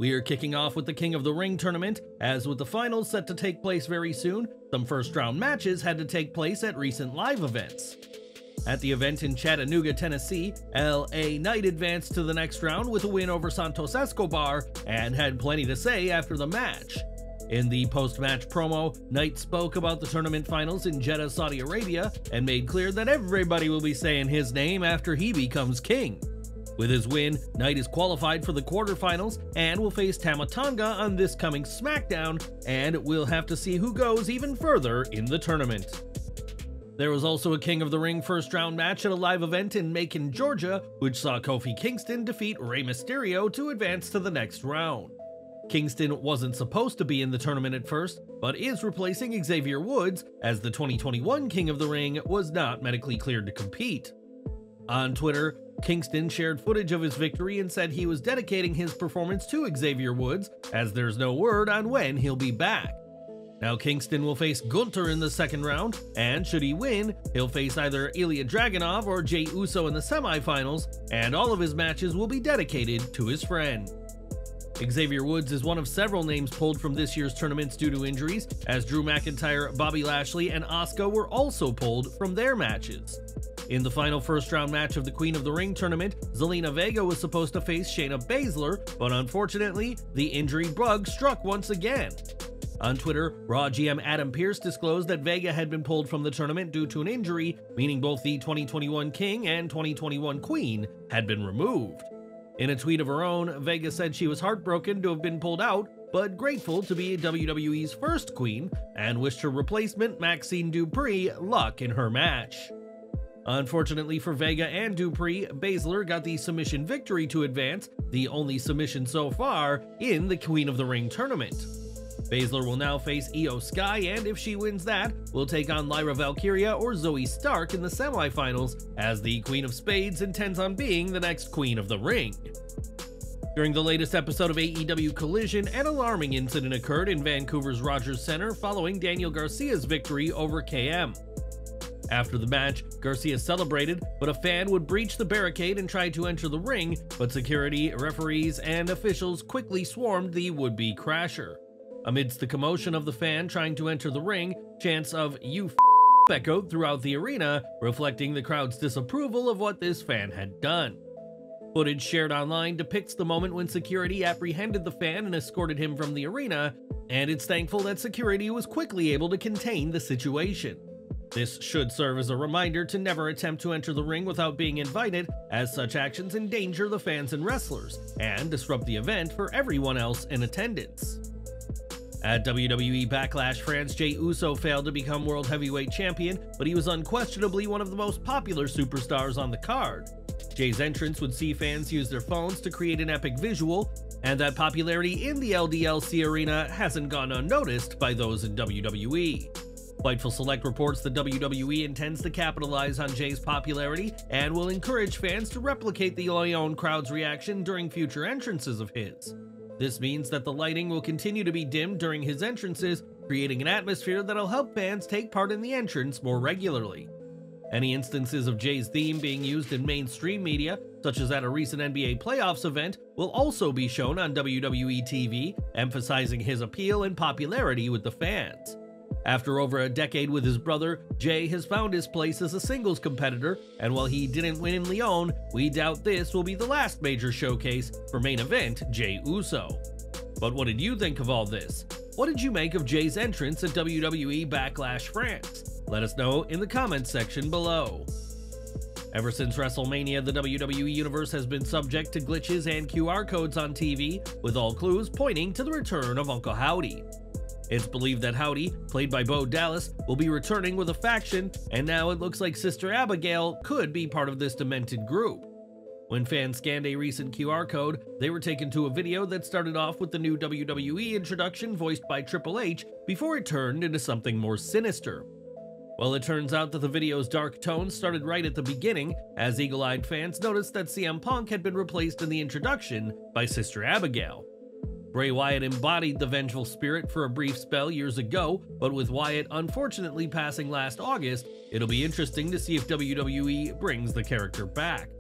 We are kicking off with the King of the Ring tournament, as with the finals set to take place very soon, some first round matches had to take place at recent live events. At the event in Chattanooga, Tennessee, LA Knight advanced to the next round with a win over Santos Escobar and had plenty to say after the match. In the post-match promo, Knight spoke about the tournament finals in Jeddah, Saudi Arabia, and made clear that everybody will be saying his name after he becomes king. With his win, Knight is qualified for the quarterfinals and will face Tonga on this coming SmackDown, and we'll have to see who goes even further in the tournament. There was also a King of the Ring first round match at a live event in Macon, Georgia, which saw Kofi Kingston defeat Rey Mysterio to advance to the next round. Kingston wasn't supposed to be in the tournament at first, but is replacing Xavier Woods, as the 2021 King of the Ring was not medically cleared to compete. On Twitter, Kingston shared footage of his victory and said he was dedicating his performance to Xavier Woods, as there's no word on when he'll be back. Now Kingston will face Gunther in the second round, and should he win, he'll face either Ilya Dragunov or Jey Uso in the semifinals, and all of his matches will be dedicated to his friend. Xavier Woods is one of several names pulled from this year's tournaments due to injuries, as Drew McIntyre, Bobby Lashley, and Asuka were also pulled from their matches. In the final first-round match of the Queen of the Ring tournament, Zelina Vega was supposed to face Shayna Baszler, but unfortunately, the injury bug struck once again. On Twitter, Raw GM Adam Pearce disclosed that Vega had been pulled from the tournament due to an injury, meaning both the 2021 King and 2021 Queen had been removed. In a tweet of her own, Vega said she was heartbroken to have been pulled out, but grateful to be WWE's first Queen, and wished her replacement, Maxine Dupree, luck in her match. Unfortunately for Vega and Dupree, Baszler got the submission victory to advance, the only submission so far in the Queen of the Ring tournament. Baszler will now face Io Sky, and if she wins that, will take on Lyra Valkyria or Zoe Stark in the semifinals, as the Queen of Spades intends on being the next Queen of the Ring. During the latest episode of AEW Collision, an alarming incident occurred in Vancouver's Rogers Center following Daniel Garcia's victory over KM. After the match, Garcia celebrated, but a fan would breach the barricade and try to enter the ring, but security, referees, and officials quickly swarmed the would-be crasher. Amidst the commotion of the fan trying to enter the ring, chants of "You f*** echoed throughout the arena, reflecting the crowd's disapproval of what this fan had done. Footage shared online depicts the moment when security apprehended the fan and escorted him from the arena, and it's thankful that security was quickly able to contain the situation. This should serve as a reminder to never attempt to enter the ring without being invited, as such actions endanger the fans and wrestlers, and disrupt the event for everyone else in attendance. At WWE Backlash France, Jey Uso failed to become World Heavyweight Champion, but he was unquestionably one of the most popular superstars on the card. Jey's entrance would see fans use their phones to create an epic visual, and that popularity in the LDLC arena hasn't gone unnoticed by those in WWE. Fightful Select reports that WWE intends to capitalize on Jey's popularity and will encourage fans to replicate the Lyon crowd's reaction during future entrances of his. This means that the lighting will continue to be dimmed during his entrances, creating an atmosphere that'll help fans take part in the entrance more regularly. Any instances of Jey's theme being used in mainstream media, such as at a recent NBA playoffs event, will also be shown on WWE TV, emphasizing his appeal and popularity with the fans. After over a decade with his brother, Jey has found his place as a singles competitor, and while he didn't win in Lyon, we doubt this will be the last major showcase for main event Jey Uso. But what did you think of all this? What did you make of Jey's entrance at WWE Backlash France? Let us know in the comments section below. Ever since WrestleMania, the WWE Universe has been subject to glitches and QR codes on TV, with all clues pointing to the return of Uncle Howdy. It's believed that Howdy, played by Bo Dallas, will be returning with a faction, and now it looks like Sister Abigail could be part of this demented group. When fans scanned a recent QR code, they were taken to a video that started off with the new WWE introduction voiced by Triple H before it turned into something more sinister. Well, it turns out that the video's dark tone started right at the beginning, as eagle-eyed fans noticed that CM Punk had been replaced in the introduction by Sister Abigail. Bray Wyatt embodied the vengeful spirit for a brief spell years ago, but with Wyatt unfortunately passing last August, it'll be interesting to see if WWE brings the character back.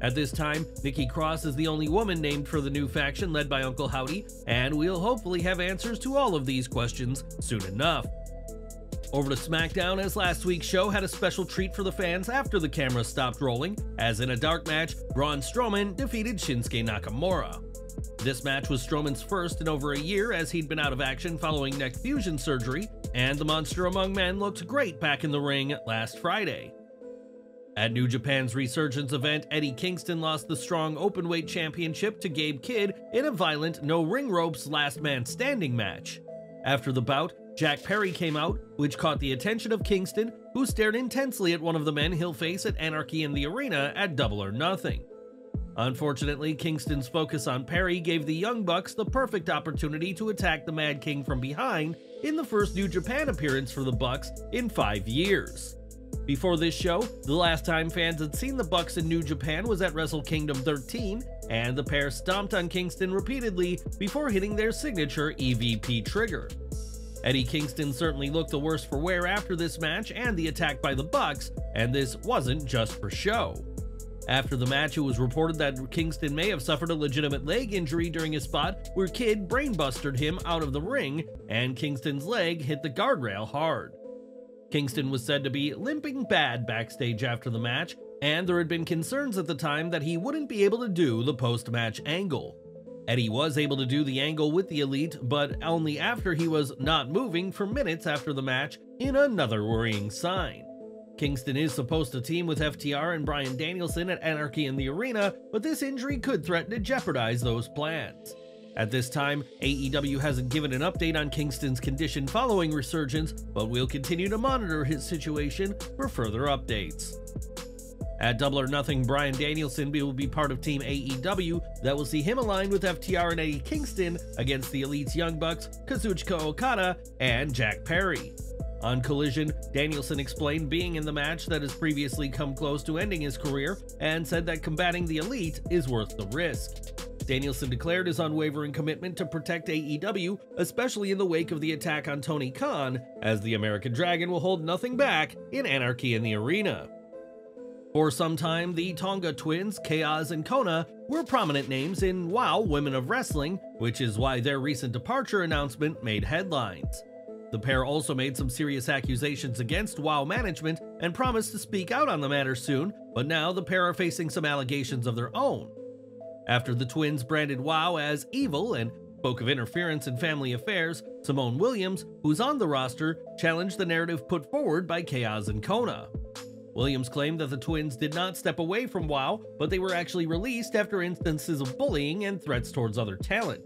At this time, Nikki Cross is the only woman named for the new faction led by Uncle Howdy, and we'll hopefully have answers to all of these questions soon enough. Over to SmackDown, as last week's show had a special treat for the fans after the camera stopped rolling, as in a dark match, Braun Strowman defeated Shinsuke Nakamura. This match was Strowman's first in over a year, as he'd been out of action following neck fusion surgery, and the monster among men looked great back in the ring last Friday. At New Japan's Resurgence event, Eddie Kingston lost the Strong Openweight Championship to Gabe Kidd in a violent no-ring ropes last man standing match. After the bout, Jack Perry came out, which caught the attention of Kingston, who stared intensely at one of the men he'll face at Anarchy in the Arena at Double or Nothing. Unfortunately, Kingston's focus on Perry gave the Young Bucks the perfect opportunity to attack the Mad King from behind in the first New Japan appearance for the Bucks in 5 years. Before this show, the last time fans had seen the Bucks in New Japan was at Wrestle Kingdom 13, and the pair stomped on Kingston repeatedly before hitting their signature EVP trigger. Eddie Kingston certainly looked the worse for wear after this match and the attack by the Bucks, and this wasn't just for show. After the match, it was reported that Kingston may have suffered a legitimate leg injury during a spot where Kidd brainbustered him out of the ring, and Kingston's leg hit the guardrail hard. Kingston was said to be limping bad backstage after the match, and there had been concerns at the time that he wouldn't be able to do the post-match angle. Eddie was able to do the angle with the Elite, but only after he was not moving for minutes after the match, in another worrying sign. Kingston is supposed to team with FTR and Bryan Danielson at Anarchy in the Arena, but this injury could threaten to jeopardize those plans. At this time, AEW hasn't given an update on Kingston's condition following Resurgence, but we'll continue to monitor his situation for further updates. At Double or Nothing, Bryan Danielson will be part of Team AEW that will see him aligned with FTR and Eddie Kingston against the Elite's Young Bucks, Kazuchika Okada, and Jack Perry. On Collision, Danielson explained being in the match that has previously come close to ending his career and said that combating the Elite is worth the risk. Danielson declared his unwavering commitment to protect AEW, especially in the wake of the attack on Tony Khan, as the American Dragon will hold nothing back in Anarchy in the Arena. For some time, the Tonga twins, Chaos and Kona, were prominent names in WoW Women of Wrestling, which is why their recent departure announcement made headlines. The pair also made some serious accusations against WoW management and promised to speak out on the matter soon, but now the pair are facing some allegations of their own. After the twins branded WoW as evil and spoke of interference in family affairs, Simone Williams, who's on the roster, challenged the narrative put forward by Chaos and Kona. Williams claimed that the twins did not step away from WoW, but they were actually released after instances of bullying and threats towards other talent.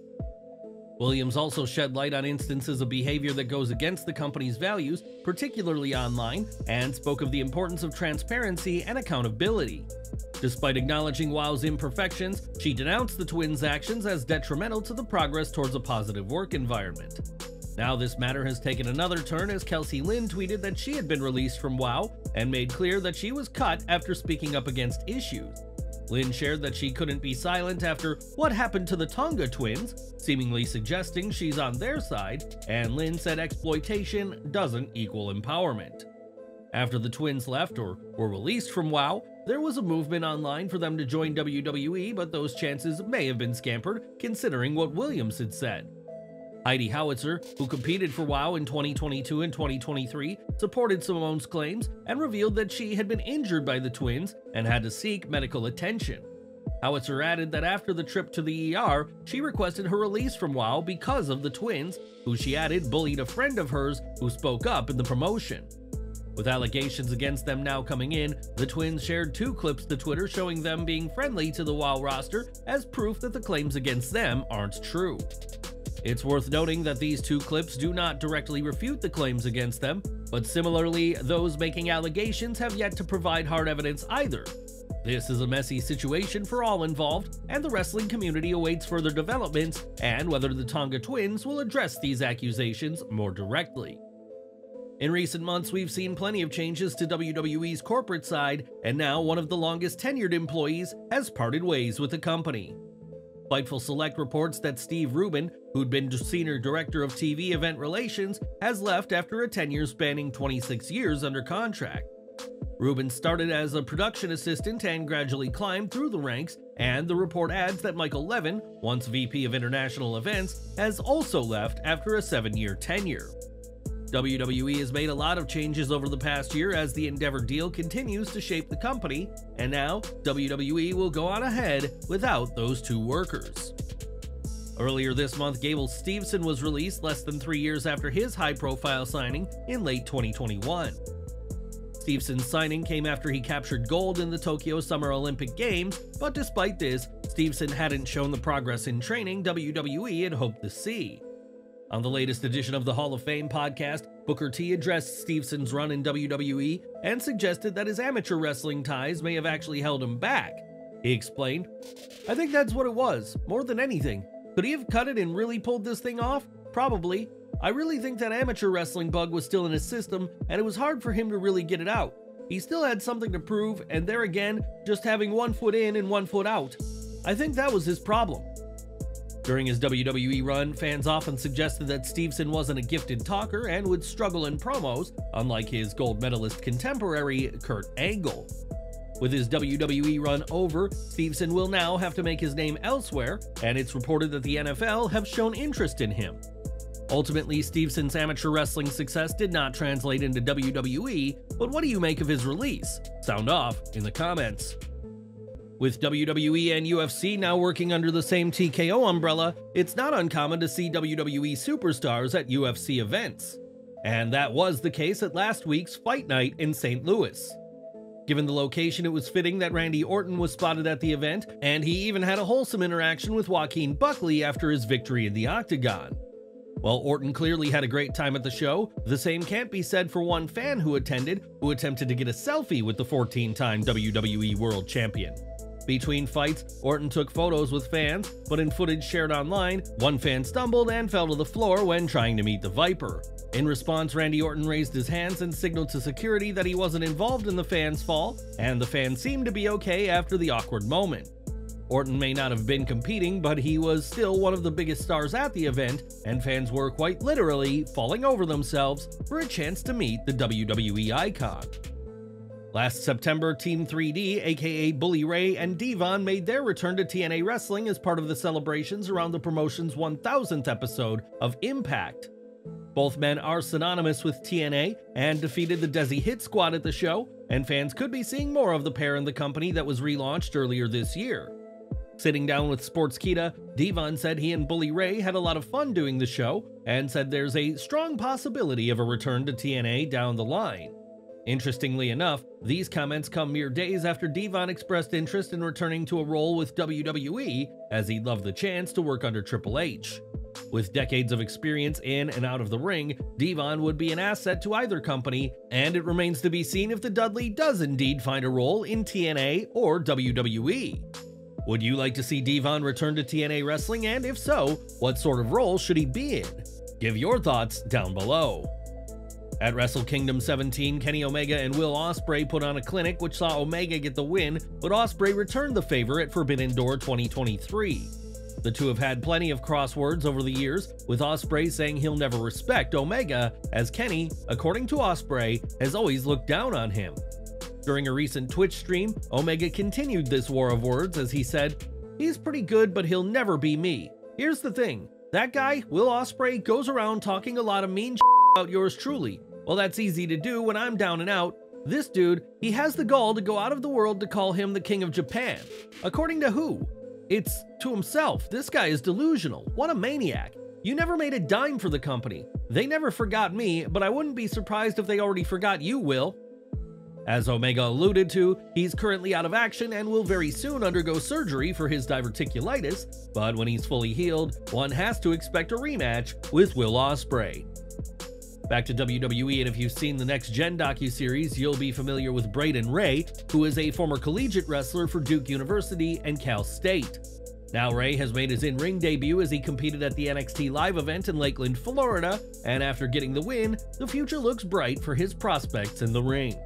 Williams also shed light on instances of behavior that goes against the company's values, particularly online, and spoke of the importance of transparency and accountability. Despite acknowledging WoW's imperfections, she denounced the twins' actions as detrimental to the progress towards a positive work environment. Now this matter has taken another turn as Kelsey Lynn tweeted that she had been released from WoW and made clear that she was cut after speaking up against issues. Lynn shared that she couldn't be silent after what happened to the Tonga twins, seemingly suggesting she's on their side, and Lynn said exploitation doesn't equal empowerment. After the twins left or were released from WoW, there was a movement online for them to join WWE, but those chances may have been scampered considering what Williams had said. Heidi Howitzer, who competed for WoW in 2022 and 2023, supported Simone's claims and revealed that she had been injured by the twins and had to seek medical attention. Howitzer added that after the trip to the ER, she requested her release from WoW because of the twins, who she added bullied a friend of hers who spoke up in the promotion. With allegations against them now coming in, the twins shared 2 clips to Twitter showing them being friendly to the WoW roster as proof that the claims against them aren't true. It's worth noting that these 2 clips do not directly refute the claims against them, but similarly, those making allegations have yet to provide hard evidence either. This is a messy situation for all involved, and the wrestling community awaits further developments and whether the Tonga twins will address these accusations more directly. In recent months, we've seen plenty of changes to WWE's corporate side, and now one of the longest tenured employees has parted ways with the company. Fightful Select reports that Steve Rubin, who'd been Senior Director of TV Event Relations, has left after a tenure spanning 26 years under contract. Ruben started as a production assistant and gradually climbed through the ranks, and the report adds that Michael Levin, once VP of International Events, has also left after a 7-year tenure. WWE has made a lot of changes over the past year as the Endeavor deal continues to shape the company, and now WWE will go on ahead without those 2 workers. Earlier this month, Gable Steveson was released less than 3 years after his high-profile signing in late 2021. Steveson's signing came after he captured gold in the Tokyo Summer Olympic Games, but despite this, Steveson hadn't shown the progress in training WWE had hoped to see. On the latest edition of the Hall of Fame podcast, Booker T addressed Steveson's run in WWE and suggested that his amateur wrestling ties may have actually held him back. He explained, "I think that's what it was, more than anything. Could he have cut it and really pulled this thing off? Probably. I really think that amateur wrestling bug was still in his system, and it was hard for him to really get it out. He still had something to prove, and there again, just having 1 foot in and 1 foot out. I think that was his problem." During his WWE run, fans often suggested that Steveson wasn't a gifted talker and would struggle in promos, unlike his gold medalist contemporary, Kurt Angle. With his WWE run over, Steveson will now have to make his name elsewhere, and it's reported that the NFL have shown interest in him. Ultimately, Steveson's amateur wrestling success did not translate into WWE, but what do you make of his release? Sound off in the comments. With WWE and UFC now working under the same TKO umbrella, it's not uncommon to see WWE superstars at UFC events. And that was the case at last week's Fight Night in St. Louis. Given the location, it was fitting that Randy Orton was spotted at the event, and he even had a wholesome interaction with Joaquin Buckley after his victory in the Octagon. While Orton clearly had a great time at the show, the same can't be said for one fan who attended, who attempted to get a selfie with the 14-time WWE World Champion. Between fights, Orton took photos with fans, but in footage shared online, one fan stumbled and fell to the floor when trying to meet the Viper. In response, Randy Orton raised his hands and signaled to security that he wasn't involved in the fan's fall, and the fan seemed to be okay after the awkward moment. Orton may not have been competing, but he was still one of the biggest stars at the event, and fans were quite literally falling over themselves for a chance to meet the WWE icon. Last September, Team 3D, aka Bully Ray and Devon, made their return to TNA Wrestling as part of the celebrations around the promotion's 1000th episode of Impact. Both men are synonymous with TNA and defeated the Desi Hit Squad at the show, and fans could be seeing more of the pair in the company that was relaunched earlier this year. Sitting down with Sportskeeda, Devon said he and Bully Ray had a lot of fun doing the show, and said there's a strong possibility of a return to TNA down the line. Interestingly enough, these comments come mere days after Devon expressed interest in returning to a role with WWE, as he'd love the chance to work under Triple H. With decades of experience in and out of the ring, Devon would be an asset to either company, and it remains to be seen if the Dudley does indeed find a role in TNA or WWE. Would you like to see Devon return to TNA Wrestling, and if so, what sort of role should he be in? Give your thoughts down below. At Wrestle Kingdom 17, Kenny Omega and Will Ospreay put on a clinic which saw Omega get the win, but Ospreay returned the favor at Forbidden Door 2023. The two have had plenty of crosswords over the years, with Ospreay saying he'll never respect Omega, as Kenny, according to Ospreay, has always looked down on him. During a recent Twitch stream, Omega continued this war of words as he said, "He's pretty good, but he'll never be me. Here's the thing, that guy, Will Ospreay, goes around talking a lot of mean about yours truly. Well, that's easy to do when I'm down and out. This dude, he has the gall to go out of the world to call him the King of Japan. According to who? It's to himself. This guy is delusional. What a maniac. You never made a dime for the company. They never forgot me, but I wouldn't be surprised if they already forgot you, Will." As Omega alluded to, he's currently out of action and will very soon undergo surgery for his diverticulitis, but when he's fully healed, one has to expect a rematch with Will Ospreay. Back to WWE, and if you've seen the Next Gen docuseries, you'll be familiar with Braden Ray, who is a former collegiate wrestler for Duke University and Cal State. Now Ray has made his in-ring debut as he competed at the NXT Live event in Lakeland, Florida, and after getting the win, the future looks bright for his prospects in the ring.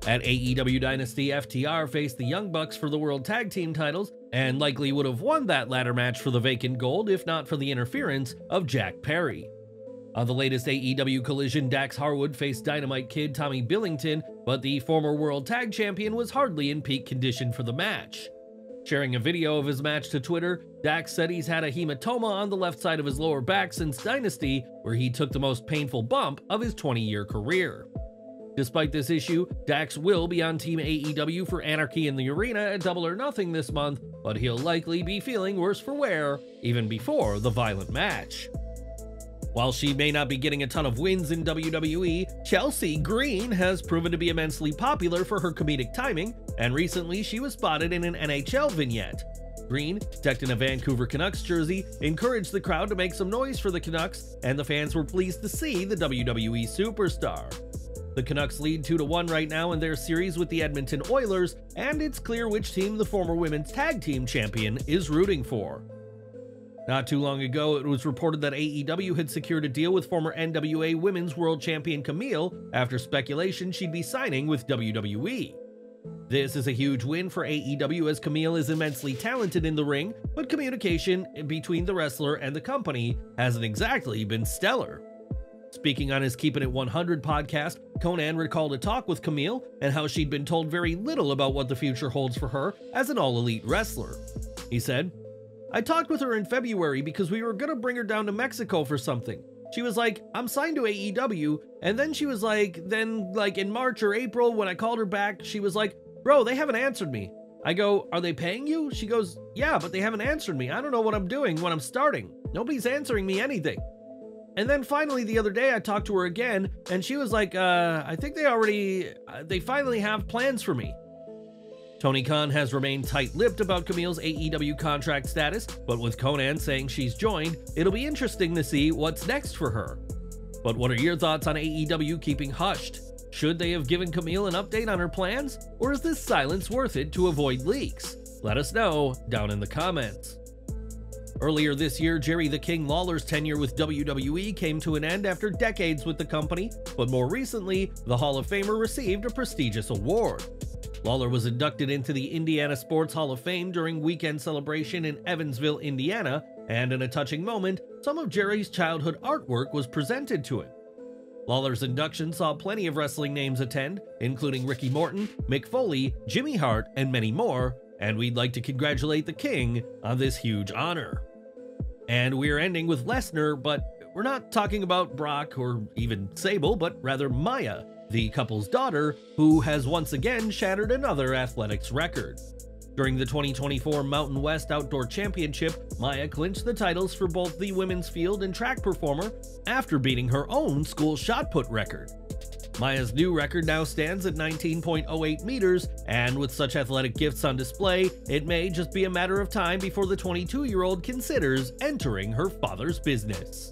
At AEW Dynasty, FTR faced the Young Bucks for the World Tag Team titles, and likely would have won that ladder match for the vacant gold if not for the interference of Jack Perry. On the latest AEW Collision, Dax Harwood faced Dynamite Kid Tommy Billington, but the former World Tag Champion was hardly in peak condition for the match. Sharing a video of his match to Twitter, Dax said he's had a hematoma on the left side of his lower back since Dynasty, where he took the most painful bump of his 20-year career. Despite this issue, Dax will be on Team AEW for Anarchy in the Arena at Double or Nothing this month, but he'll likely be feeling worse for wear even before the violent match. While she may not be getting a ton of wins in WWE, Chelsea Green has proven to be immensely popular for her comedic timing, and recently she was spotted in an NHL vignette. Green, decked in a Vancouver Canucks jersey, encouraged the crowd to make some noise for the Canucks, and the fans were pleased to see the WWE superstar. The Canucks lead 2-1 right now in their series with the Edmonton Oilers, and it's clear which team the former women's tag team champion is rooting for. Not too long ago, it was reported that AEW had secured a deal with former NWA Women's World Champion Kamille after speculation she'd be signing with WWE. This is a huge win for AEW as Kamille is immensely talented in the ring, but communication between the wrestler and the company hasn't exactly been stellar. Speaking on his Keepin' It 100 podcast, Conan recalled a talk with Kamille and how she'd been told very little about what the future holds for her as an all-elite wrestler. He said, "I talked with her in February because we were gonna bring her down to Mexico for something. She was like, I'm signed to AEW, and then she was like, in March or April when I called her back, she was like, bro, they haven't answered me. I go, are they paying you? She goes, yeah, but they haven't answered me. I don't know what I'm doing when I'm starting. Nobody's answering me anything. And then finally the other day I talked to her again, and she was like, I think they finally have plans for me." Tony Khan has remained tight-lipped about Kamille's AEW contract status, but with Conan saying she's joined, it'll be interesting to see what's next for her. But what are your thoughts on AEW keeping hushed? Should they have given Kamille an update on her plans, or is this silence worth it to avoid leaks? Let us know down in the comments. Earlier this year, Jerry the King Lawler's tenure with WWE came to an end after decades with the company, but more recently, the Hall of Famer received a prestigious award. Lawler was inducted into the Indiana Sports Hall of Fame during weekend celebration in Evansville, Indiana, and in a touching moment, some of Jerry's childhood artwork was presented to him. Lawler's induction saw plenty of wrestling names attend, including Ricky Morton, Mick Foley, Jimmy Hart, and many more, and we'd like to congratulate the King on this huge honor. And we're ending with Lesnar, but we're not talking about Brock or even Sable, but rather Maya, the couple's daughter, who has once again shattered another athletics record. During the 2024 Mountain West Outdoor Championship, Maya clinched the titles for both the women's field and track performer after beating her own school shot put record. Maya's new record now stands at 19.08 meters, and with such athletic gifts on display, it may just be a matter of time before the 22-year-old considers entering her father's business.